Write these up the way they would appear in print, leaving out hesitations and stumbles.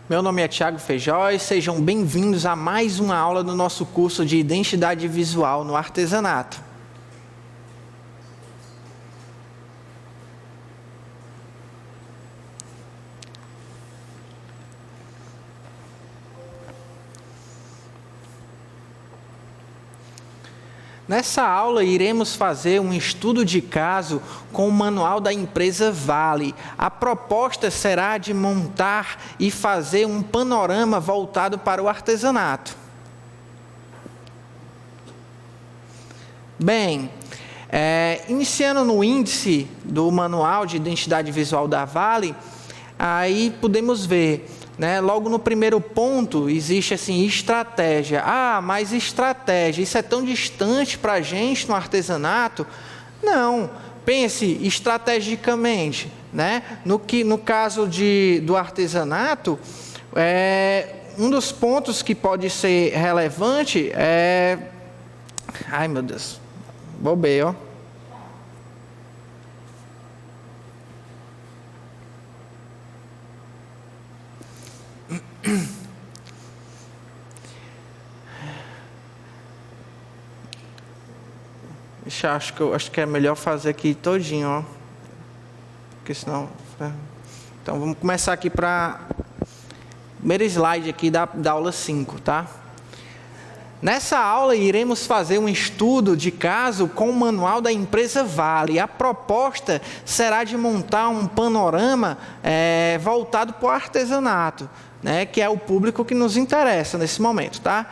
Meu nome é Thiago Feijó e sejam bem-vindos a mais uma aula do nosso curso de Identidade Visual no Artesanato. Nessa aula, iremos fazer um estudo de caso com o manual da empresa Vale. A proposta será de montar e fazer um panorama voltado para o artesanato. Bem, iniciando no índice do manual de identidade visual da Vale, aí podemos ver, logo no primeiro ponto, existe assim, estratégia. Ah, mas estratégia, isso é tão distante para a gente no artesanato? Não, pense estrategicamente. No caso do artesanato, um dos pontos que pode ser relevante é... Ai, meu Deus, bobei, ó. Acho que é melhor fazer aqui todinho, ó. Porque senão... Então, vamos começar aqui para o primeiro slide aqui da aula 5, tá? Nessa aula, iremos fazer um estudo de caso com o manual da empresa Vale. A proposta será de montar um panorama voltado para o artesanato, que é o público que nos interessa nesse momento, tá?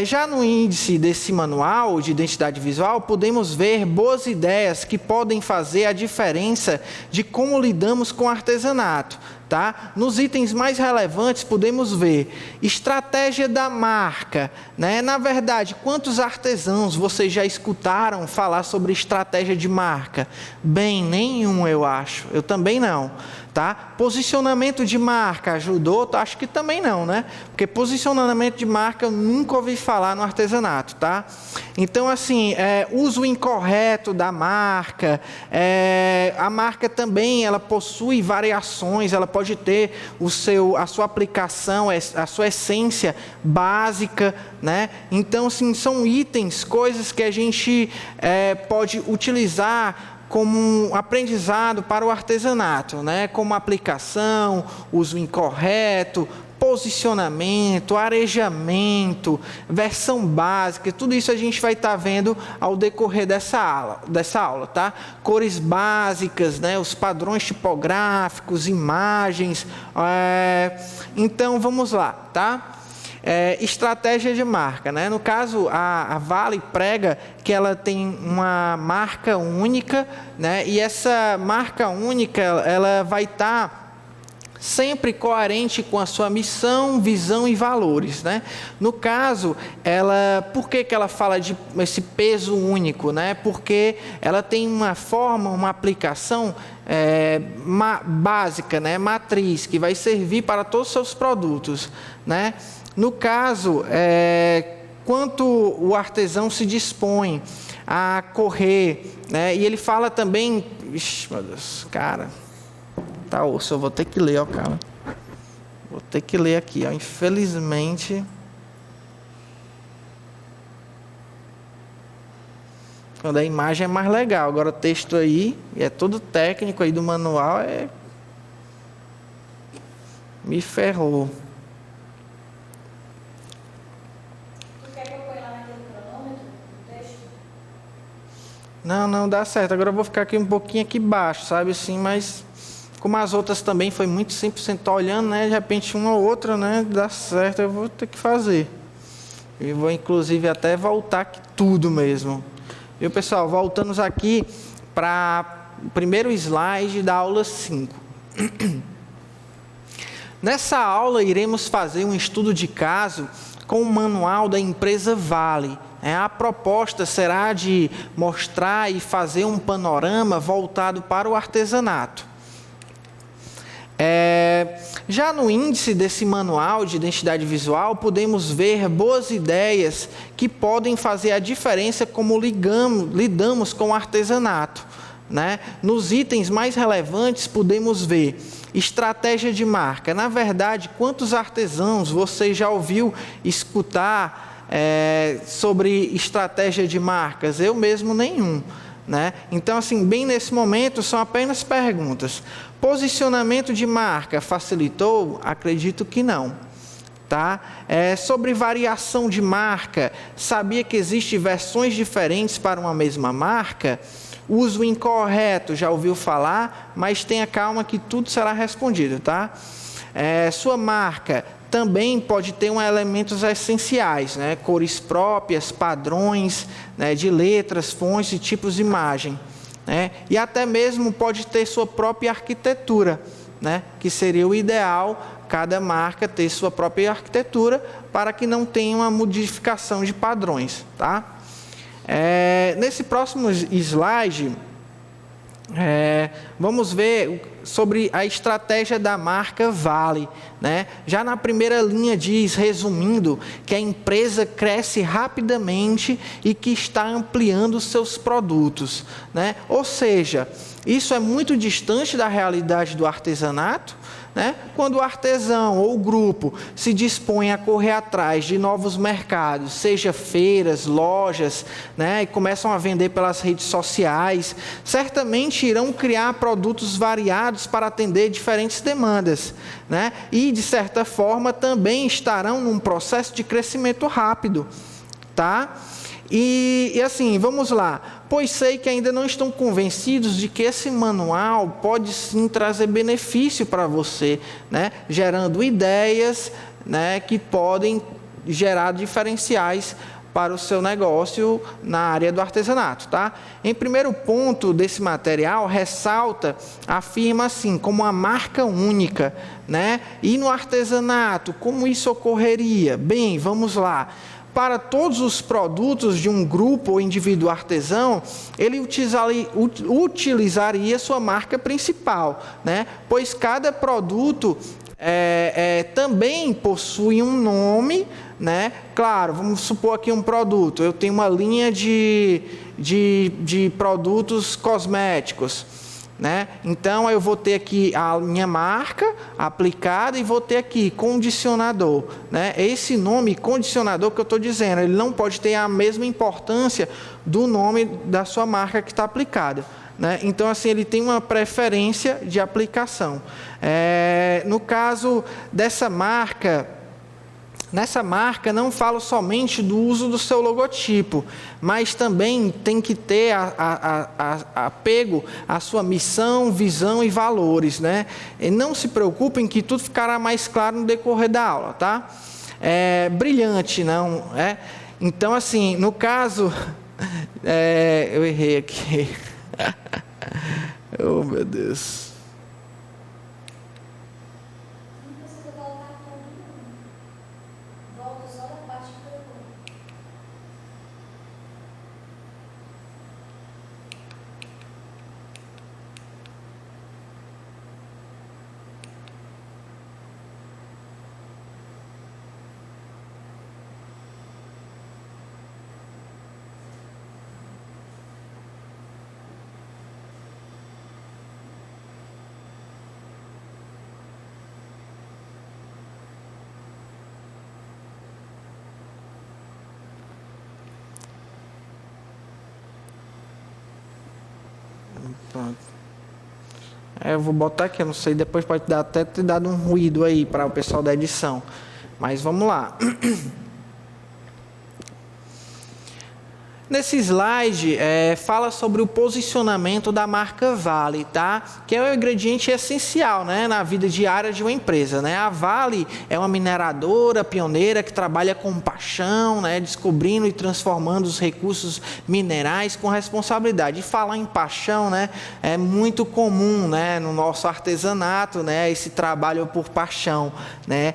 Já no índice desse manual de identidade visual, podemos ver boas ideias que podem fazer a diferença de como lidamos com o artesanato, tá? Nos itens mais relevantes, podemos ver estratégia da marca, Na verdade, quantos artesãos vocês já escutaram falar sobre estratégia de marca? Bem, nenhum, eu acho. Eu também não. Tá? Posicionamento de marca ajudou? Acho que também não, Porque posicionamento de marca eu nunca ouvi falar no artesanato, tá? Então, assim, uso incorreto da marca, a marca também, ela possui variações, ela pode ter a sua aplicação, a sua essência básica, Então, assim, são itens, coisas que a gente pode utilizar como um aprendizado para o artesanato, como aplicação, uso incorreto, posicionamento, arejamento, versão básica, tudo isso a gente vai estar vendo ao decorrer dessa aula, tá? Cores básicas, os padrões tipográficos, imagens, então vamos lá, tá? Estratégia de marca, No caso, a Vale prega que ela tem uma marca única, E essa marca única, ela vai estar sempre coerente com a sua missão, visão e valores, No caso, por que ela fala de esse peso único, Porque ela tem uma forma, uma aplicação básica, matriz, que vai servir para todos os seus produtos, No caso, quanto o artesão se dispõe a correr, E ele fala também... Ixi, meu Deus, cara... Tá osso, eu vou ter que ler, ó, cara. Vou ter que ler aqui, ó. Infelizmente... Quando a imagem é mais legal. Agora o texto aí, é todo técnico aí do manual, me ferrou. Não, dá certo. Agora eu vou ficar aqui um pouquinho aqui baixo, sabe assim, mas como as outras também foi muito 100% olhando, de repente uma ou outra, dá certo, eu vou ter que fazer. E vou inclusive até voltar aqui tudo mesmo. Viu, pessoal? Voltamos aqui para o primeiro slide da aula 5. Nessa aula iremos fazer um estudo de caso com o manual da empresa Vale. A proposta será de mostrar e fazer um panorama voltado para o artesanato. Já no índice desse manual de identidade visual, podemos ver boas ideias que podem fazer a diferença como lidamos com o artesanato. né? Nos itens mais relevantes podemos ver estratégia de marca. Na verdade, quantos artesãos você já ouviu escutar sobre estratégia de marcas? Eu mesmo nenhum, né? Então, assim, bem nesse momento são apenas perguntas. Posicionamento de marca facilitou? Acredito que não. Tá? Sobre variação de marca, sabia que existem versões diferentes para uma mesma marca? Uso incorreto, já ouviu falar, mas tenha calma que tudo será respondido, tá? Sua marca também pode ter elementos essenciais, né? Cores próprias, padrões, né? De letras, fontes e tipos de imagem, né? E até mesmo pode ter sua própria arquitetura, né? Que seria o ideal, cada marca ter sua própria arquitetura para que não tenha uma modificação de padrões, tá? Nesse próximo slide, vamos ver sobre a estratégia da marca Vale, né? Já na primeira linha diz, resumindo, que a empresa cresce rapidamente e que está ampliando seus produtos, né? Ou seja, isso é muito distante da realidade do artesanato, né? Quando o artesão ou o grupo se dispõe a correr atrás de novos mercados, seja feiras, lojas, né? E começam a vender pelas redes sociais, certamente irão criar produtos variados para atender diferentes demandas, né? E, de certa forma, também estarão num processo de crescimento rápido, tá? E assim, vamos lá. Pois sei que ainda não estão convencidos de que esse manual pode sim trazer benefício para você, né? Gerando ideias, né? Que podem gerar diferenciais para o seu negócio na área do artesanato, tá? Em primeiro ponto desse material, afirma assim, como uma marca única, né? E no artesanato, como isso ocorreria? Bem, vamos lá. Para todos os produtos de um grupo ou indivíduo artesão, ele utilizaria sua marca principal, né? Pois cada produto também possui um nome, né? Claro, vamos supor aqui um produto, eu tenho uma linha de produtos cosméticos, né? Então eu vou ter aqui a minha marca aplicada e vou ter aqui condicionador, né? Esse nome condicionador que eu estou dizendo, ele não pode ter a mesma importância do nome da sua marca que está aplicada, né? Então assim, ele tem uma preferência de aplicação. No caso dessa marca, nessa marca não falo somente do uso do seu logotipo, mas também tem que ter apego à sua missão, visão e valores, né? E não se preocupem que tudo ficará mais claro no decorrer da aula, tá? Brilhante, não é? Então, assim, no caso, eu errei aqui. Oh, meu Deus. Pronto. Eu vou botar aqui, eu não sei, depois pode até ter dado um ruído aí para o pessoal da edição. Mas vamos lá. Nesse slide, fala sobre o posicionamento da marca Vale, tá? Que é um ingrediente essencial, né, na vida diária de uma empresa, né? A Vale é uma mineradora pioneira que trabalha com paixão, né, descobrindo e transformando os recursos minerais com responsabilidade. E falar em paixão, né, é muito comum, né, no nosso artesanato, né, esse trabalho por paixão, né,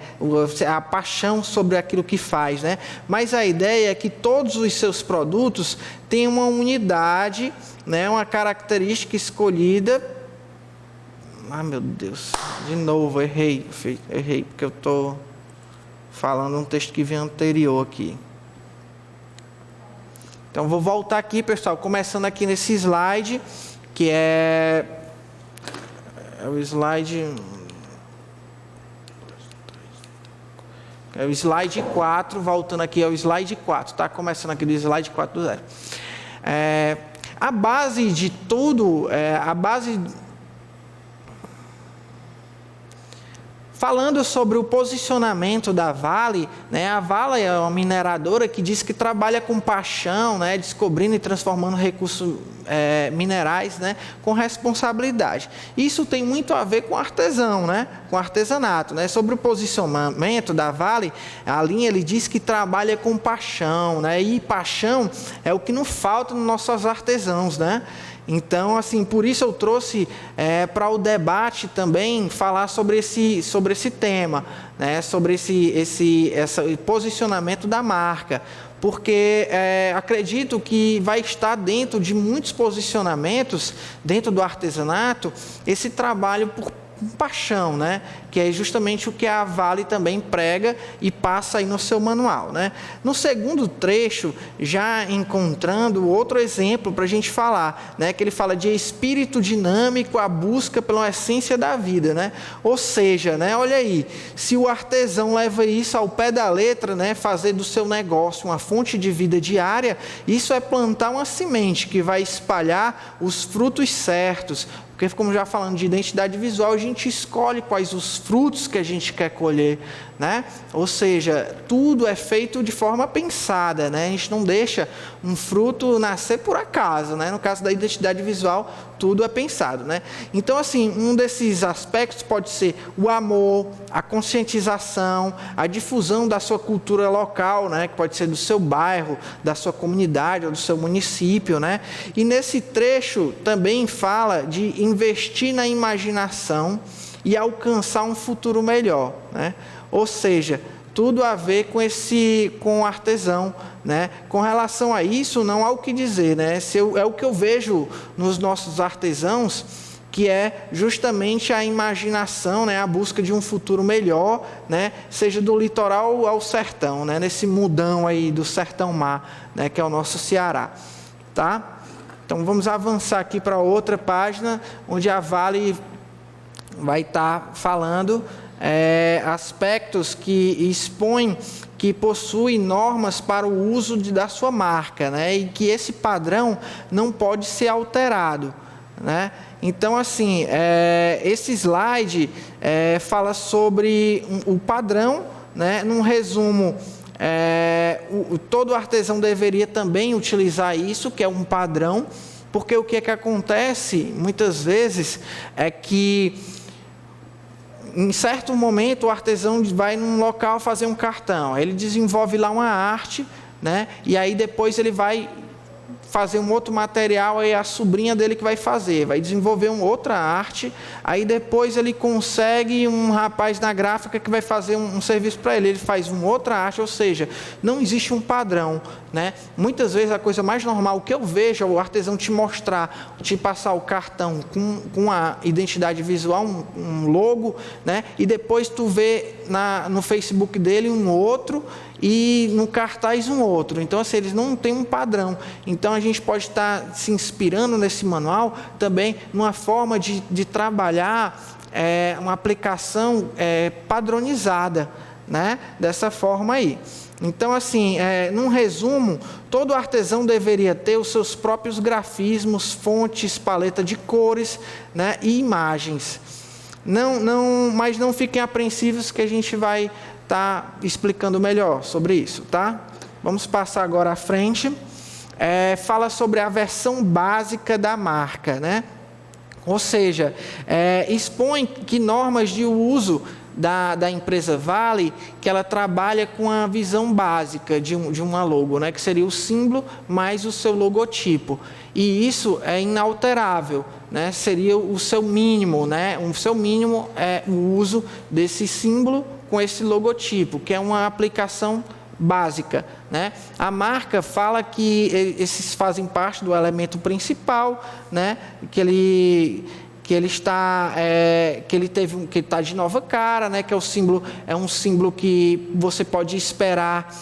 a paixão sobre aquilo que faz, né? Mas a ideia é que todos os seus produtos tem uma unidade, né, uma característica escolhida. Ah, meu Deus, de novo, errei, porque eu estou falando um texto que veio anterior aqui. Então, vou voltar aqui, pessoal, começando aqui nesse slide, que é o slide... É o slide 4, voltando aqui ao slide 4, tá? Começando aqui do slide 4 do 0. A base de tudo, falando sobre o posicionamento da Vale, né? A Vale é uma mineradora que diz que trabalha com paixão, né? Descobrindo e transformando recursos minerais, né? Com responsabilidade. Isso tem muito a ver com artesão, né? Com artesanato, né? Sobre o posicionamento da Vale, a linha ele diz que trabalha com paixão, né? E paixão é o que não falta nos nossos artesãos, né? Então, assim, por isso eu trouxe para o debate também falar sobre esse tema, né? Sobre esse posicionamento da marca, porque acredito que vai estar dentro de muitos posicionamentos, dentro do artesanato, esse trabalho por paixão, né? Que é justamente o que a Vale também prega e passa aí no seu manual, né? No segundo trecho, já encontrando outro exemplo para a gente falar, né? Que ele fala de espírito dinâmico, a busca pela essência da vida, né? Ou seja, né? Olha aí, se o artesão leva isso ao pé da letra, né? Fazer do seu negócio uma fonte de vida diária, isso é plantar uma semente que vai espalhar os frutos certos. Porque, como já falando de identidade visual, a gente escolhe quais os frutos que a gente quer colher, né? Ou seja, tudo é feito de forma pensada, né? A gente não deixa um fruto nascer por acaso, né? No caso da identidade visual, tudo é pensado, né? Então, assim, um desses aspectos pode ser o amor, a conscientização, a difusão da sua cultura local, né? Que pode ser do seu bairro, da sua comunidade ou do seu município, né? E nesse trecho também fala de investir na imaginação e alcançar um futuro melhor, né? Ou seja, tudo a ver com o artesão, né? Com relação a isso, não há o que dizer, né? É o que eu vejo nos nossos artesãos, que é justamente a imaginação, né? A busca de um futuro melhor, né? Seja do litoral ao sertão, né? Nesse mudão aí do sertão-mar, né? Que é o nosso Ceará, tá? Então vamos avançar aqui para outra página, onde a Vale vai estar falando aspectos que expõem que possui normas para o uso da sua marca, né? E que esse padrão não pode ser alterado, né? Então, assim, esse slide fala sobre o padrão, né? Num resumo, todo artesão deveria também utilizar isso, que é um padrão, porque o que é que acontece muitas vezes é que em certo momento o artesão vai num local fazer um cartão, ele desenvolve lá uma arte, né? E aí depois ele vai fazer um outro material, aí a sobrinha dele que vai fazer, vai desenvolver uma outra arte, aí depois ele consegue um rapaz na gráfica que vai fazer um serviço para ele faz uma outra arte, ou seja, não existe um padrão, né? Muitas vezes a coisa mais normal, o que eu vejo é o artesão te mostrar, te passar o cartão com a identidade visual, um logo, né? E depois tu vê no Facebook dele um outro, e no cartaz um outro. Então, assim, eles não têm um padrão. Então, a gente pode estar se inspirando nesse manual também numa forma de trabalhar uma aplicação padronizada, né? Dessa forma aí. Então, assim, num resumo, todo artesão deveria ter os seus próprios grafismos, fontes, paleta de cores, né? E imagens. Mas não fiquem apreensivos que a gente vai estar explicando melhor sobre isso, tá? Vamos passar agora à frente. Fala sobre a versão básica da marca, né? Ou seja, expõe que normas de uso da empresa Vale, que ela trabalha com a visão básica de uma logo, né? Que seria o símbolo mais o seu logotipo. E isso é inalterável, né? Seria o seu mínimo, né? O seu mínimo é o uso desse símbolo com esse logotipo, que é uma aplicação básica, né? A marca fala que esses fazem parte do elemento principal, né? Que ele está de nova cara, né? Que é um símbolo que você pode esperar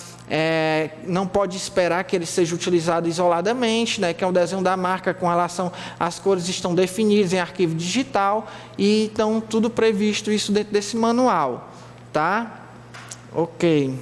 não pode esperar que ele seja utilizado isoladamente, né? Que é o desenho da marca com relação às cores estão definidas em arquivo digital e então tudo previsto isso dentro desse manual, tá? Ok.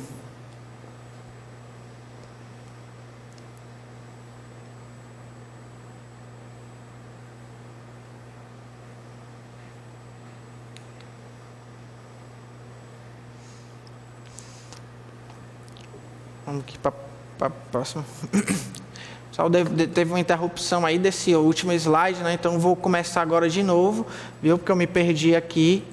Vamos aqui para a próxima. Pessoal, teve uma interrupção aí desse último slide, né? Então vou começar agora de novo, viu? Porque eu me perdi aqui.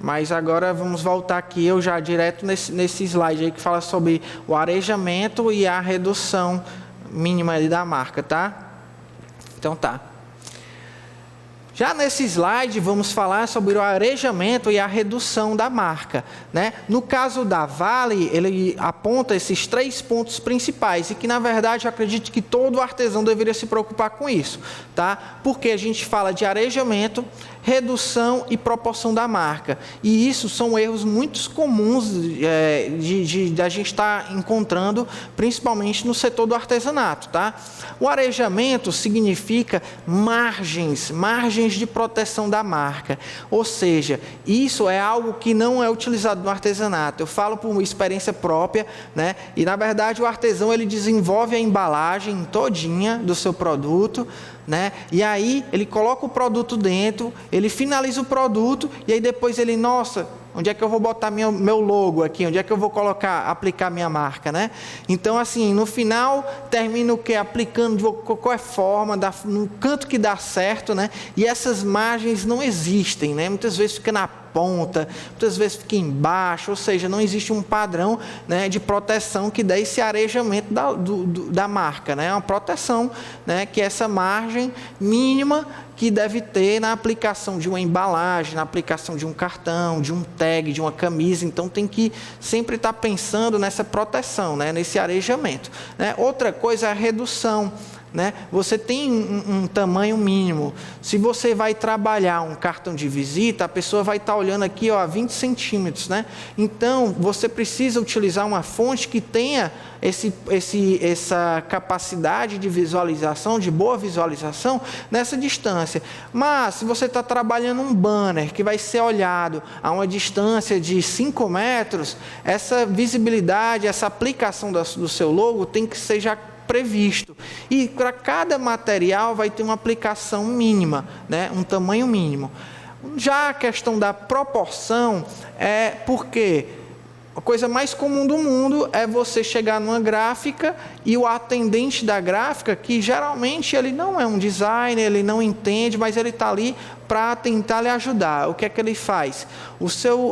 Mas agora vamos voltar aqui, eu já direto nesse slide aí que fala sobre o arejamento e a redução mínima ali da marca, tá? Então tá. Já nesse slide, vamos falar sobre o arejamento e a redução da marca, né? No caso da Vale, ele aponta esses 3 pontos principais e que, na verdade, eu acredito que todo artesão deveria se preocupar com isso, tá? Porque a gente fala de arejamento, redução e proporção da marca. E isso são erros muito comuns de a gente estar encontrando, principalmente no setor do artesanato, tá? O arejamento significa margens de proteção da marca. Ou seja, isso é algo que não é utilizado no artesanato. Eu falo por experiência própria, né? E na verdade o artesão ele desenvolve a embalagem todinha do seu produto, né? E aí ele coloca o produto dentro, ele finaliza o produto e aí depois ele, nossa, onde é que eu vou botar meu logo aqui? Onde é que eu vou aplicar minha marca, né? Então, assim, no final, termina o quê? Aplicando de qualquer forma, no canto que dá certo, né? E essas margens não existem, né? Muitas vezes fica na ponta, muitas vezes fica embaixo, ou seja, não existe um padrão, né, de proteção que dê esse arejamento da marca, né? É uma proteção, né, que é essa margem mínima que deve ter na aplicação de uma embalagem, na aplicação de um cartão, de um tag, de uma camisa. Então tem que sempre estar pensando nessa proteção, né, nesse arejamento, né? Outra coisa é a redução, né? Você tem um tamanho mínimo. Se você vai trabalhar um cartão de visita, a pessoa vai estar olhando aqui, ó, a 20 centímetros, né? Então, você precisa utilizar uma fonte que tenha essa capacidade de visualização, de boa visualização nessa distância. Mas, se você está trabalhando um banner que vai ser olhado a uma distância de 5 metros, essa visibilidade, essa aplicação do seu logo tem que ser já previsto. E para cada material vai ter uma aplicação mínima, né? Um tamanho mínimo. Já a questão da proporção é porque a coisa mais comum do mundo é você chegar numa gráfica e o atendente da gráfica, que geralmente ele não é um designer, ele não entende, mas ele está ali para tentar lhe ajudar. O que é que ele faz?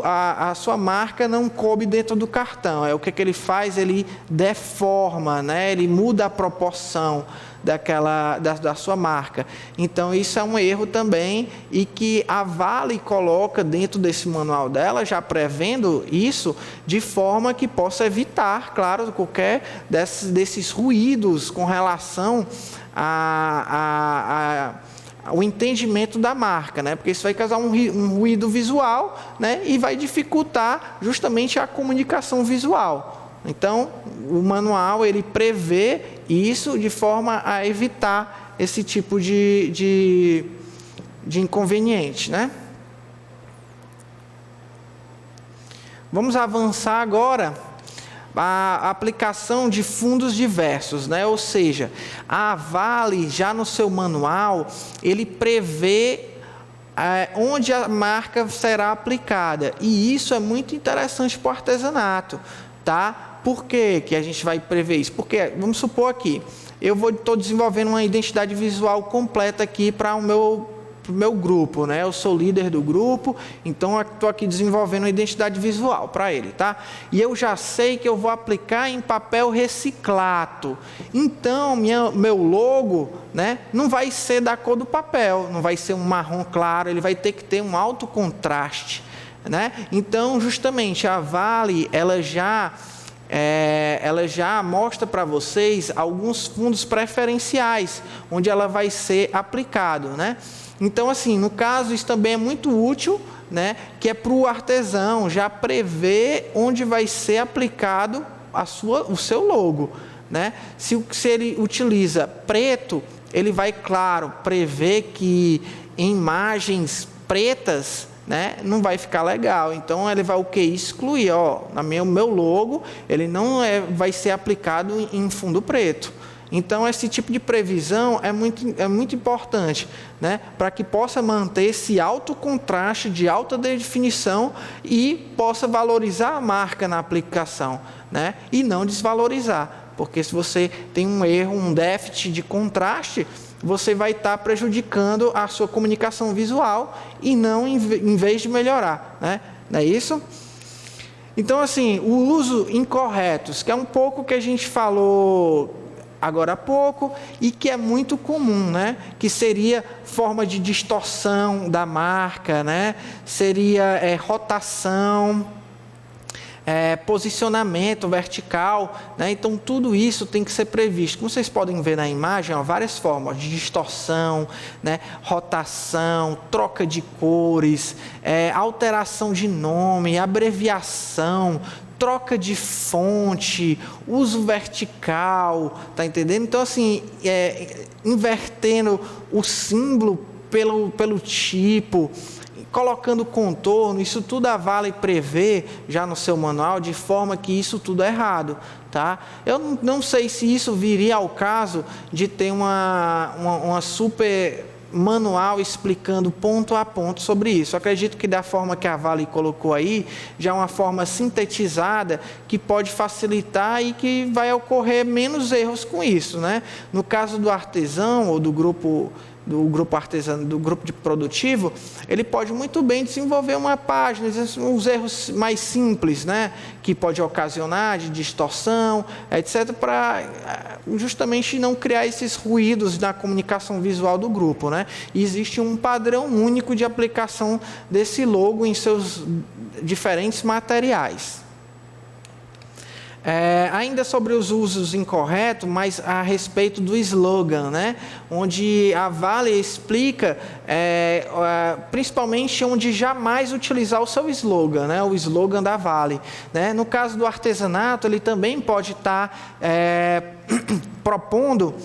A sua marca não coube dentro do cartão. O que é que ele faz? Ele deforma, né? Ele muda a proporção da sua marca. Então isso é um erro também e que a Vale coloca dentro desse manual dela, já prevendo isso, de forma que possa evitar, claro, qualquer desses ruídos com relação o entendimento da marca, né? Porque isso vai causar um ruído visual, né? E vai dificultar justamente a comunicação visual. Então, o manual ele prevê isso de forma a evitar esse tipo de inconveniente, né? Vamos avançar agora a aplicação de fundos diversos, né? Ou seja, a Vale já no seu manual ele prevê onde a marca será aplicada, e isso é muito interessante para o artesanato, tá? Por que a gente vai prever isso? Porque, vamos supor aqui, eu estou desenvolvendo uma identidade visual completa aqui para o meu grupo, né? Eu sou líder do grupo, então estou aqui desenvolvendo uma identidade visual para ele, tá? E eu já sei que eu vou aplicar em papel reciclado. Então, meu logo, né, não vai ser da cor do papel, não vai ser um marrom claro, ele vai ter que ter um alto contraste, né? Então, justamente, a Vale, ela já mostra para vocês alguns fundos preferenciais, onde ela vai ser aplicado, né? Então, assim, no caso, isso também é muito útil, né? Que é para o artesão já prever onde vai ser aplicado o seu logo, né? Se ele utiliza preto, ele vai, claro, prever que em imagens pretas, né, não vai ficar legal. Então ele vai o que? Excluir, o meu logo, ele não vai ser aplicado em fundo preto. Então esse tipo de previsão é muito importante, né, para que possa manter esse alto contraste de alta definição e possa valorizar a marca na aplicação, né, e não desvalorizar, porque se você tem um erro, um déficit de contraste, você vai estar prejudicando a sua comunicação visual e não em vez de melhorar, né? Não é isso? Então, assim, o uso incorretos, que é um pouco que a gente falou agora há pouco e que é muito comum, né? Que seria forma de distorção da marca, né? Seria rotação, posicionamento vertical, né? Então tudo isso tem que ser previsto. Como vocês podem ver na imagem, várias formas de distorção, né? Rotação, troca de cores, alteração de nome, abreviação, troca de fonte, uso vertical, tá entendendo? Então assim, invertendo o símbolo pelo tipo, colocando contorno, isso tudo a Vale prevê já no seu manual, de forma que isso tudo é errado, tá? Eu não sei se isso viria ao caso de ter uma super manual explicando ponto a ponto sobre isso. Eu acredito que da forma que a Vale colocou aí, já é uma forma sintetizada que pode facilitar e que vai ocorrer menos erros com isso, né? No caso do artesão ou do grupo artesano, do grupo de produtivo, ele pode muito bem desenvolver uma página, uns erros mais simples, né, que pode ocasionar de distorção, etc, para justamente não criar esses ruídos na comunicação visual do grupo, né? E existe um padrão único de aplicação desse logo em seus diferentes materiais. Ainda sobre os usos incorretos, mas a respeito do slogan, né? Onde a Vale explica, principalmente onde jamais utilizar o seu slogan, né? O slogan da Vale, né? No caso do artesanato, ele também pode estar propondo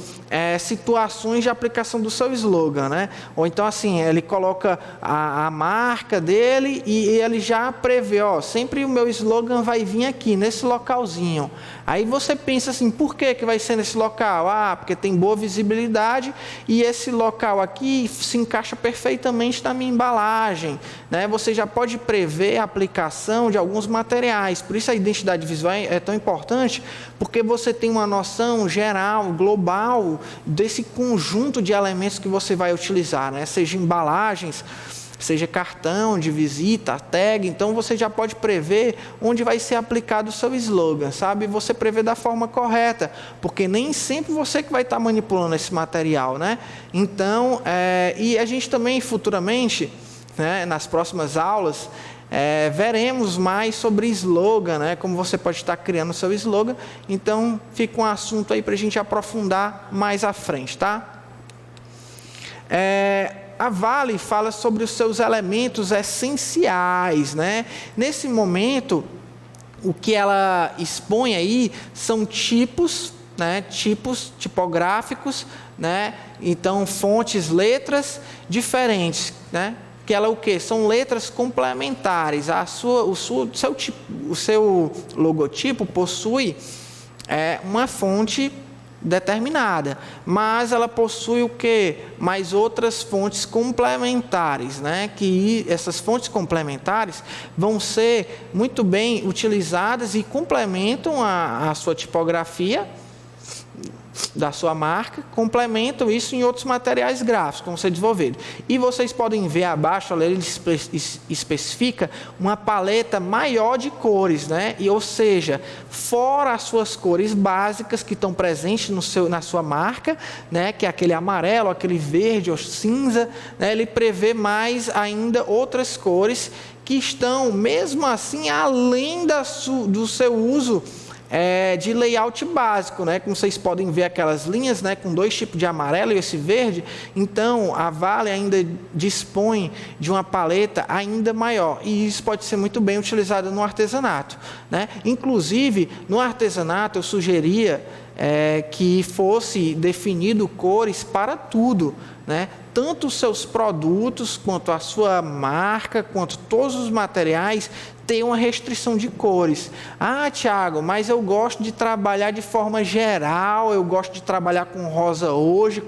situações de aplicação do seu slogan, né? Ou então assim, ele coloca a marca dele e ele já prevê, sempre o meu slogan vai vir aqui, nesse localzinho. Aí você pensa assim, por que vai ser nesse local? Porque tem boa visibilidade e esse local aqui se encaixa perfeitamente na minha embalagem, né? Você já pode prever a aplicação de alguns materiais, por isso a identidade visual é tão importante, porque você tem uma noção geral, global, desse conjunto de elementos que você vai utilizar, né? Seja embalagens, seja cartão de visita, tag, então você já pode prever onde vai ser aplicado o seu slogan, sabe? Você prevê da forma correta, porque nem sempre você que vai estar manipulando esse material, né? Então, e a gente também futuramente, né, nas próximas aulas, veremos mais sobre slogan, né? Como você pode estar criando o seu slogan. Então, fica um assunto aí para a gente aprofundar mais à frente, tá? A Vale fala sobre os seus elementos essenciais, né? Nesse momento, o que ela expõe aí são tipos, né? Tipos tipográficos, né? Então, fontes, letras diferentes, né? Que ela o quê? São letras complementares. O seu logotipo possui uma fonte determinada, mas ela possui o quê? Mais outras fontes complementares, né? Que essas fontes complementares vão ser muito bem utilizadas e complementam a sua tipografia da sua marca, complementam isso em outros materiais gráficos, como ser desenvolvido. E vocês podem ver abaixo, ele especifica uma paleta maior de cores, né? Ou seja, fora as suas cores básicas que estão presentes na sua marca, né? Que é aquele amarelo, aquele verde ou cinza, né? Ele prevê mais ainda outras cores que estão, mesmo assim, além do seu uso de layout básico, né? Como vocês podem ver aquelas linhas, né? Com 2 tipos de amarelo e esse verde. Então, a Vale ainda dispõe de uma paleta ainda maior. E isso pode ser muito bem utilizado no artesanato, né? Inclusive, no artesanato, eu sugeria que fosse definido cores para tudo, né? Tanto os seus produtos, quanto a sua marca, quanto todos os materiais, tem uma restrição de cores. Ah, Tiago, mas eu gosto de trabalhar de forma geral, eu gosto de trabalhar com rosa hoje,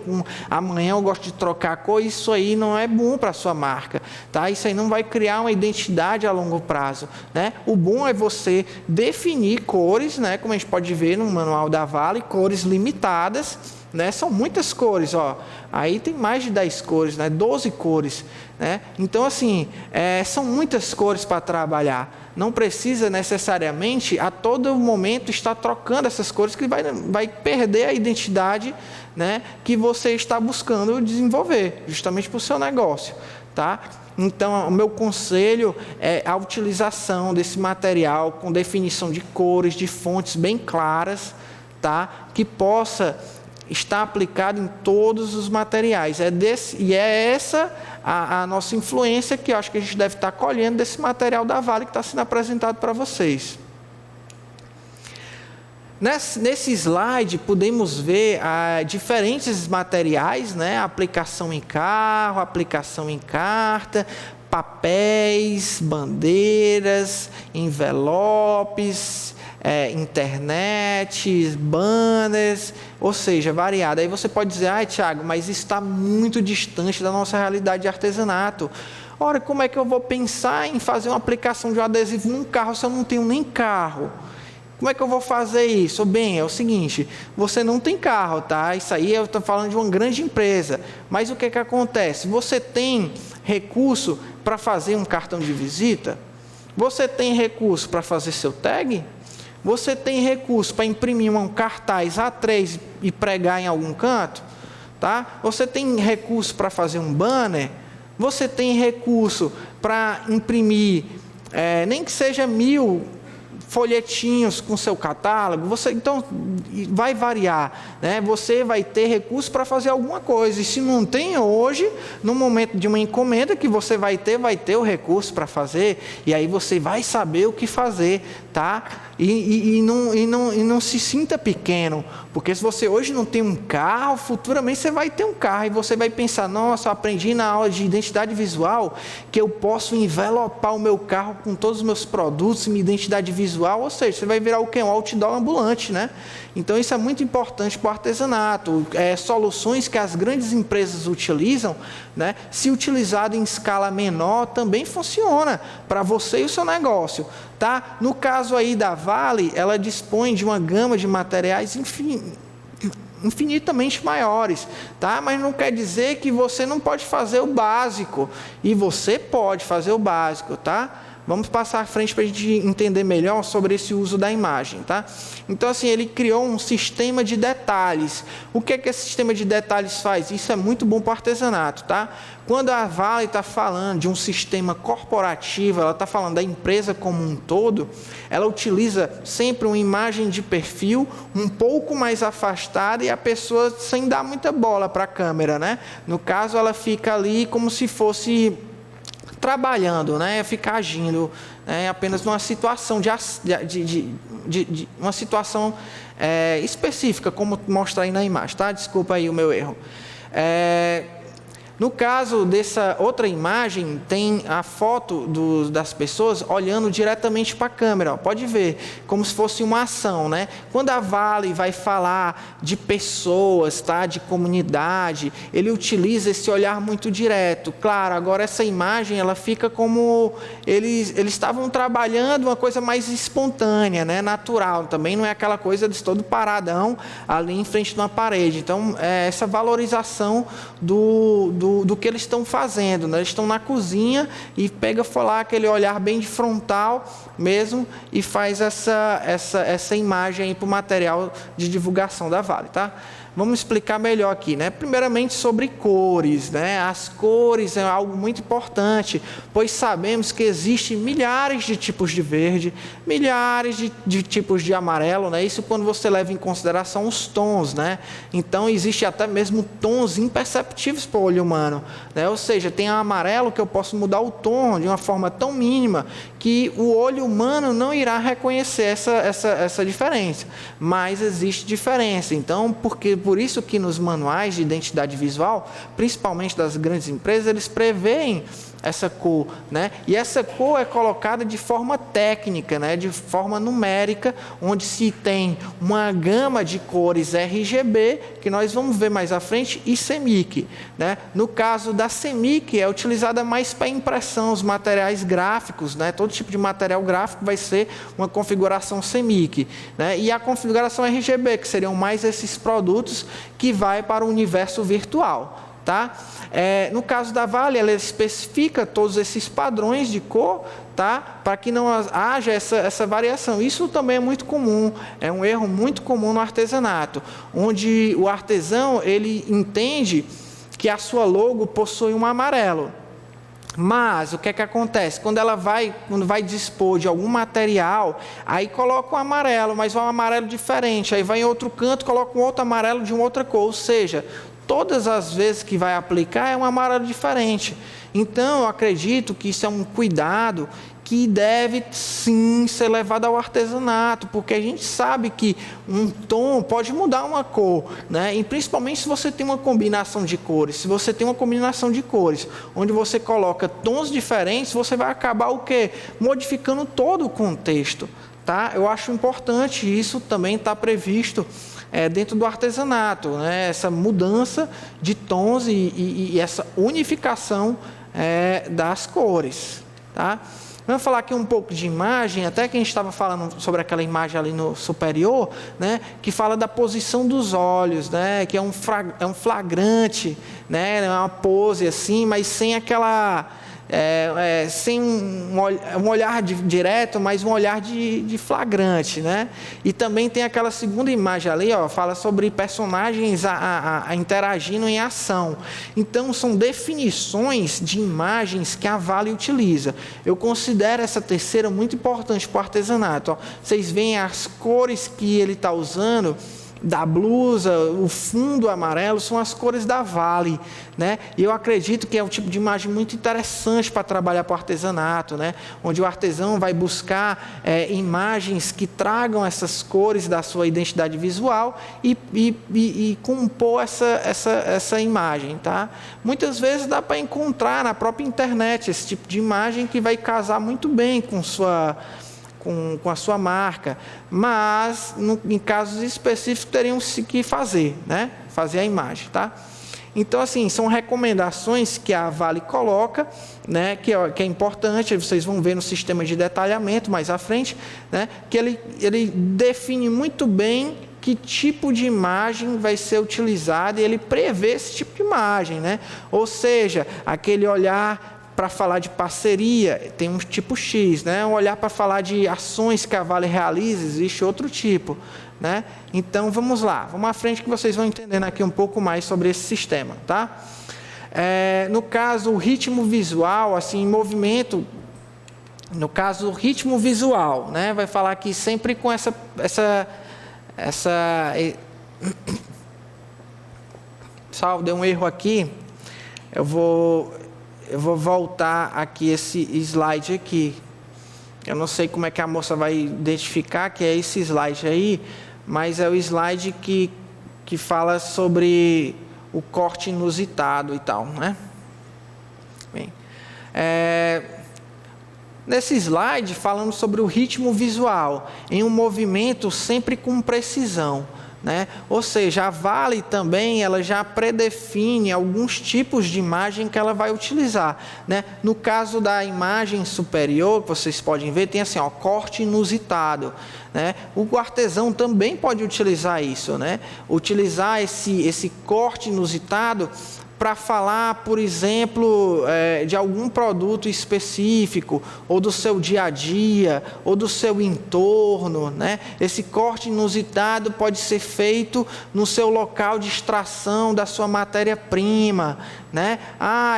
amanhã eu gosto de trocar cor, isso aí não é bom para a sua marca, tá? Isso aí não vai criar uma identidade a longo prazo, né? O bom é você definir cores, né? Como a gente pode ver no manual da Vale, cores limitadas, né? São muitas cores, ó. Aí tem mais de 10 cores, né? 12 cores, né? Então, assim, são muitas cores para trabalhar. Não precisa necessariamente a todo momento estar trocando essas cores, que vai perder a identidade, né, que você está buscando desenvolver, justamente para o seu negócio, tá? Então, o meu conselho é a utilização desse material com definição de cores, de fontes bem claras, tá? Que possa está aplicado em todos os materiais. É essa a nossa influência, que eu acho que a gente deve estar colhendo desse material da Vale que está sendo apresentado para vocês. Nesse slide, podemos ver diferentes materiais, né? Aplicação em carro, aplicação em carta, papéis, bandeiras, envelopes, internet, banners, ou seja, variado. Aí você pode dizer, Tiago, mas isso está muito distante da nossa realidade de artesanato. Ora, como é que eu vou pensar em fazer uma aplicação de um adesivo num carro se eu não tenho nem carro? Como é que eu vou fazer isso? Bem, é o seguinte, você não tem carro, tá? Isso aí eu estou falando de uma grande empresa. Mas o que acontece? Você tem recurso para fazer um cartão de visita? Você tem recurso para fazer seu tag? Você tem recurso para imprimir um cartaz A3 e pregar em algum canto? Tá? Você tem recurso para fazer um banner? Você tem recurso para imprimir, nem que seja 1000 folhetinhos com seu catálogo? Então, vai variar, né? Você vai ter recurso para fazer alguma coisa. E se não tem hoje, no momento de uma encomenda que você vai ter o recurso para fazer. E aí você vai saber o que fazer, tá? E não se sinta pequeno, porque se você hoje não tem um carro, futuramente você vai ter um carro e você vai pensar, nossa, eu aprendi na aula de identidade visual que eu posso envelopar o meu carro com todos os meus produtos e minha identidade visual, ou seja, você vai virar o quê? Um outdoor ambulante, né? Então isso é muito importante para o artesanato. Soluções que as grandes empresas utilizam, né? Se utilizado em escala menor, também funciona para você e o seu negócio. Tá? No caso aí da Vale, ela dispõe de uma gama de materiais infinitamente maiores, tá? Mas não quer dizer que você não pode fazer o básico, e você pode fazer o básico, tá? Vamos passar à frente para a gente entender melhor sobre esse uso da imagem, tá? Então, assim, ele criou um sistema de detalhes. O que esse sistema de detalhes faz? Isso é muito bom para o artesanato, tá? Quando a Vale está falando de um sistema corporativo, ela está falando da empresa como um todo, ela utiliza sempre uma imagem de perfil um pouco mais afastada e a pessoa sem dar muita bola para a câmera, né? No caso, ela fica ali como se fosse trabalhando, né? Ficar agindo, né? Apenas numa situação uma situação específica, como mostra aí na imagem, tá? Desculpa aí o meu erro. No caso dessa outra imagem, tem a foto das pessoas olhando diretamente para a câmera. Ó, pode ver, como se fosse uma ação, né? Quando a Vale vai falar de pessoas, tá? De comunidade, ele utiliza esse olhar muito direto. Claro, agora essa imagem ela fica como eles estavam trabalhando uma coisa mais espontânea, né? Natural. Também não é aquela coisa de todo paradão ali em frente de uma parede. Então, essa valorização do que eles estão fazendo, né? Eles estão na cozinha e pega lá aquele olhar bem de frontal mesmo e faz essa imagem para o material de divulgação da Vale, tá? vamos explicar melhor aqui, né? Primeiramente sobre cores, né? As cores é algo muito importante, pois sabemos que existem milhares de tipos de verde, milhares de tipos de amarelo, né? Isso quando você leva em consideração os tons, né? Então existe até mesmo tons imperceptíveis para o olho humano, né? Ou seja, tem amarelo que eu posso mudar o tom de uma forma tão mínima que o olho humano não irá reconhecer essa diferença, mas existe diferença. Então, por isso que nos manuais de identidade visual, principalmente das grandes empresas, eles preveem essa cor, né? E essa cor é colocada de forma técnica, né? De forma numérica, onde se tem uma gama de cores RGB, que nós vamos ver mais à frente, e CMYK, né? No caso da CMYK, é utilizada mais para impressão, os materiais gráficos, né? Todo tipo de material gráfico vai ser uma configuração CMYK, né? E a configuração RGB, que seriam mais esses produtos que vai para o universo virtual, tá? No caso da Vale, ela especifica todos esses padrões de cor, tá? Para que não haja essa variação. Isso também é muito comum, é um erro muito comum no artesanato, onde o artesão ele entende que a sua logo possui um amarelo. Mas o que é que acontece? Quando vai dispor de algum material, aí coloca um amarelo, mas um amarelo diferente. Aí vai em outro canto, coloca um outro amarelo de uma outra cor. Ou seja, todas as vezes que vai aplicar é um amarelo diferente. Então, eu acredito que isso é um cuidado que deve sim ser levado ao artesanato, porque a gente sabe que um tom pode mudar uma cor, né? E principalmente se você tem uma combinação de cores. Se você tem uma combinação de cores, onde você coloca tons diferentes, você vai acabar o quê? Modificando todo o contexto, tá? Eu acho importante, isso também está previsto dentro do artesanato, né? Essa mudança de tons e essa unificação das cores, tá? Vamos falar aqui um pouco de imagem, até que a gente estava falando sobre aquela imagem ali no superior, né, que fala da posição dos olhos, né, que é um flagrante, né, é uma pose assim, mas sem aquela... sem um olhar direto, mas um olhar de flagrante, né? E também tem aquela segunda imagem ali, ó, fala sobre personagens interagindo em ação. Então, são definições de imagens que a Vale utiliza. Eu considero essa terceira muito importante para o artesanato. Ó. Vocês veem as cores que ele está usando, da blusa, o fundo amarelo, são as cores da Vale, né? E eu acredito que é um tipo de imagem muito interessante para trabalhar para o artesanato, né? Onde o artesão vai buscar imagens que tragam essas cores da sua identidade visual e compor essa imagem, tá? Muitas vezes dá para encontrar na própria internet esse tipo de imagem que vai casar muito bem com a sua marca, mas em casos específicos teriam que fazer, né? Fazer a imagem, tá? Então, assim, são recomendações que a Vale coloca, né? Que é importante, vocês vão ver no sistema de detalhamento mais à frente, né? Que ele define muito bem que tipo de imagem vai ser utilizada e ele prevê esse tipo de imagem, né? Ou seja, aquele olhar para falar de parceria, tem um tipo X, né? Um olhar para falar de ações que a Vale realiza, existe outro tipo, né? Então, vamos lá, vamos à frente que vocês vão entendendo aqui um pouco mais sobre esse sistema, tá? No caso, o ritmo visual, assim, movimento, no caso, o ritmo visual, né? Vai falar aqui sempre com essa Pessoal, deu um erro aqui, eu vou voltar aqui esse slide aqui. Eu não sei como é que a moça vai identificar que é esse slide aí, mas é o slide que fala sobre o corte inusitado e tal, né? Bem, nesse slide falamos sobre o ritmo visual, em um movimento sempre com precisão, né? Ou seja, a Vale também ela já predefine alguns tipos de imagem que ela vai utilizar, né? No caso da imagem superior, que vocês podem ver, tem assim, ó, corte inusitado, né? O artesão também pode utilizar isso, né? Utilizar esse corte inusitado para falar, por exemplo, de algum produto específico, ou do seu dia a dia, ou do seu entorno, né? Esse corte inusitado pode ser feito no seu local de extração da sua matéria-prima, né?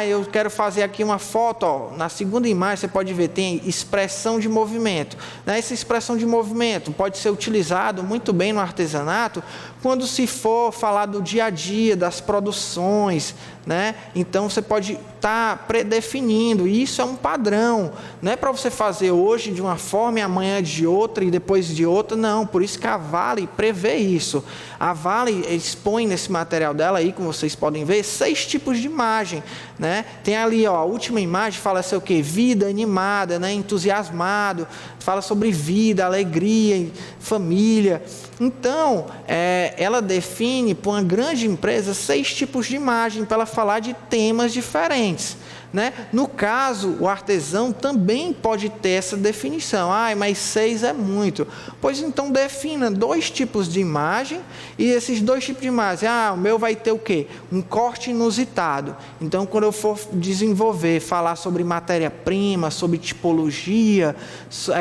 Eu quero fazer aqui uma foto, ó, na segunda imagem você pode ver, tem expressão de movimento, né? Essa expressão de movimento pode ser utilizado muito bem no artesanato quando se for falar do dia a dia, das produções, né? Então você pode estar predefinindo, e isso é um padrão, não é para você fazer hoje de uma forma e amanhã de outra e depois de outra, não. Por isso que a Vale prevê isso. A Vale expõe nesse material dela aí, como vocês podem ver, 6 tipos de imagem, né? Tem ali, ó, a última imagem fala assim, o quê? Vida animada, né? Entusiasmado, fala sobre vida, alegria, família. Então, ela define para uma grande empresa 6 tipos de imagem para ela falar de temas diferentes, né? No caso, o artesão também pode ter essa definição. Mas 6 é muito. Pois então defina 2 tipos de imagem, e esses 2 tipos de imagem, o meu vai ter o quê? Um corte inusitado. Então, quando eu for desenvolver, falar sobre matéria-prima, sobre tipologia,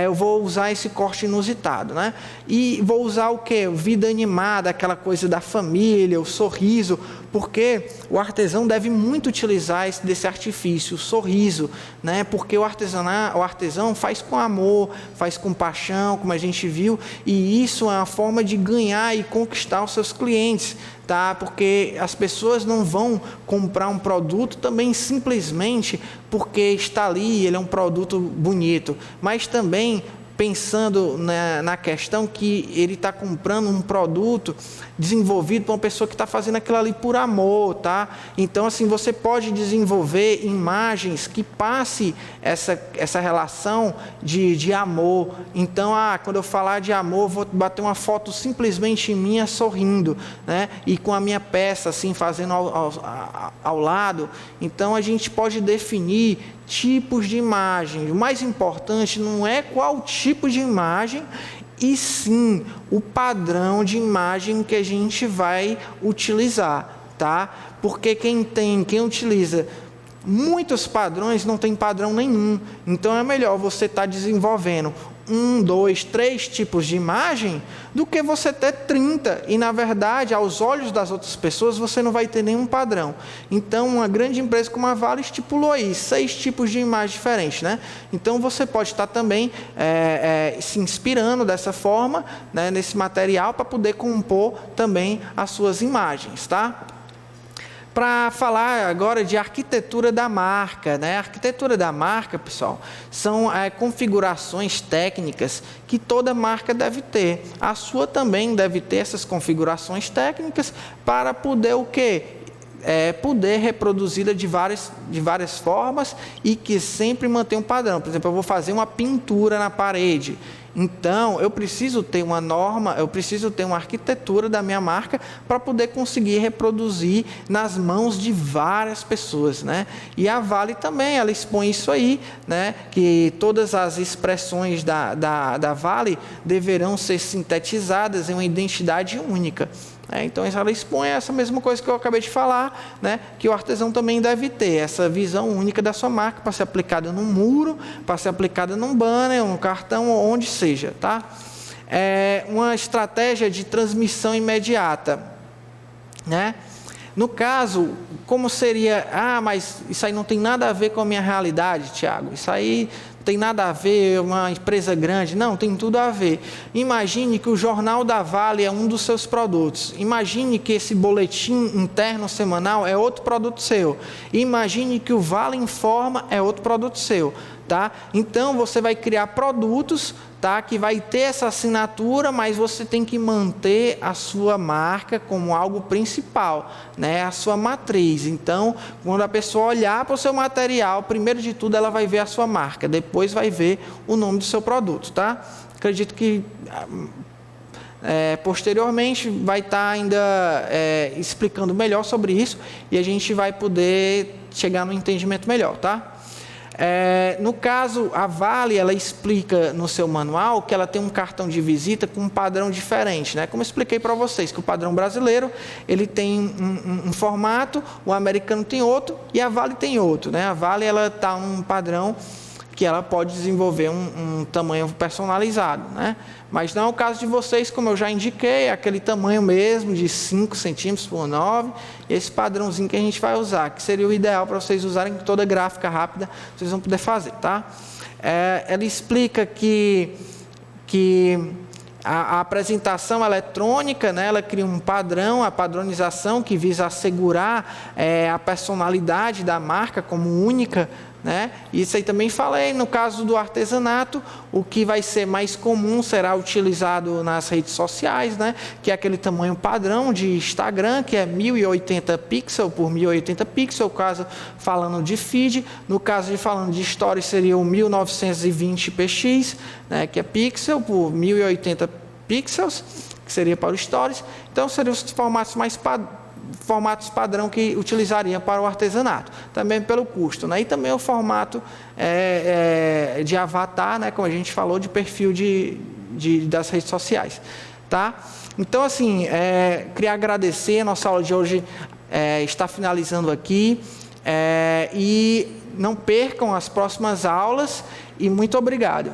eu vou usar esse corte inusitado, né? E vou usar o quê? Vida animada, aquela coisa da família, o sorriso, porque o artesão deve muito utilizar desse artifício, o sorriso, né? Porque o artesão faz com amor, faz com paixão, como a gente viu, e isso é uma forma de ganhar e conquistar os seus clientes, tá? Porque as pessoas não vão comprar um produto também simplesmente porque está ali, ele é um produto bonito, mas também pensando na questão que ele está comprando um produto desenvolvido por uma pessoa que está fazendo aquilo ali por amor, tá? Então, assim, você pode desenvolver imagens que passe essa relação de amor. Então, quando eu falar de amor, vou bater uma foto simplesmente minha sorrindo, né? E com a minha peça, assim, fazendo ao lado. Então, a gente pode definir tipos de imagem. O mais importante não é qual tipo de imagem, e sim o padrão de imagem que a gente vai utilizar, tá? Porque quem utiliza muitos padrões não tem padrão nenhum. Então é melhor você estar desenvolvendo 1, 2, 3 tipos de imagem do que você ter 30 e, na verdade, aos olhos das outras pessoas, você não vai ter nenhum padrão. Então, uma grande empresa como a Vale estipulou aí 6 tipos de imagem diferentes, né? Então, você pode estar também se inspirando dessa forma, né, nesse material, para poder compor também as suas imagens, tá? Para falar agora de arquitetura da marca, né? A arquitetura da marca, pessoal, são configurações técnicas que toda marca deve ter. A sua também deve ter essas configurações técnicas para poder o quê? Poder reproduzida de várias formas e que sempre mantém um padrão. Por exemplo, eu vou fazer uma pintura na parede. Então, eu preciso ter uma norma, eu preciso ter uma arquitetura da minha marca para poder conseguir reproduzir nas mãos de várias pessoas, né? E a Vale também, ela expõe isso aí, né? Que todas as expressões da Vale deverão ser sintetizadas em uma identidade única. Então, ela expõe essa mesma coisa que eu acabei de falar, né? Que o artesão também deve ter, essa visão única da sua marca, para ser aplicada num muro, para ser aplicada num banner, um cartão, onde seja, tá? Uma estratégia de transmissão imediata, né? No caso, como seria... mas isso aí não tem nada a ver com a minha realidade, Tiago. Isso aí tem nada a ver, uma empresa grande. Não, tem tudo a ver. Imagine que o Jornal da Vale é um dos seus produtos. Imagine que esse boletim interno semanal é outro produto seu. Imagine que o Vale Informa é outro produto seu, tá? Então, você vai criar produtos, tá, que vai ter essa assinatura, mas você tem que manter a sua marca como algo principal, né, a sua matriz. Então, quando a pessoa olhar para o seu material, primeiro de tudo ela vai ver a sua marca, depois vai ver o nome do seu produto, tá? Acredito que posteriormente vai estar ainda explicando melhor sobre isso, e a gente vai poder chegar no entendimento melhor, tá? No caso, a Vale, ela explica no seu manual que ela tem um cartão de visita com um padrão diferente, né? Como eu expliquei para vocês, que o padrão brasileiro, ele tem um formato, o americano tem outro e a Vale tem outro, né? A Vale, ela está num padrão que ela pode desenvolver um tamanho personalizado, né? Mas não é o caso de vocês, como eu já indiquei, é aquele tamanho mesmo de 5 centímetros por 9, esse padrãozinho que a gente vai usar, que seria o ideal para vocês usarem toda gráfica rápida, vocês vão poder fazer, tá? Ela explica que a apresentação eletrônica, né, ela cria um padrão, a padronização que visa assegurar a personalidade da marca como única, né? Isso aí também falei. No caso do artesanato, o que vai ser mais comum será utilizado nas redes sociais, né? Que é aquele tamanho padrão de Instagram, que é 1080 pixels por 1080 pixels, caso falando de feed. No caso de falando de stories, seria o 1920 px, né? Que é pixel por 1080 pixels, que seria para os stories. Então, seriam os formatos padrão que utilizaria para o artesanato, também pelo custo, né? E também o formato de avatar, né? Como a gente falou, de perfil das redes sociais, tá? Então, assim, queria agradecer, a nossa aula de hoje está finalizando aqui, e não percam as próximas aulas, e muito obrigado.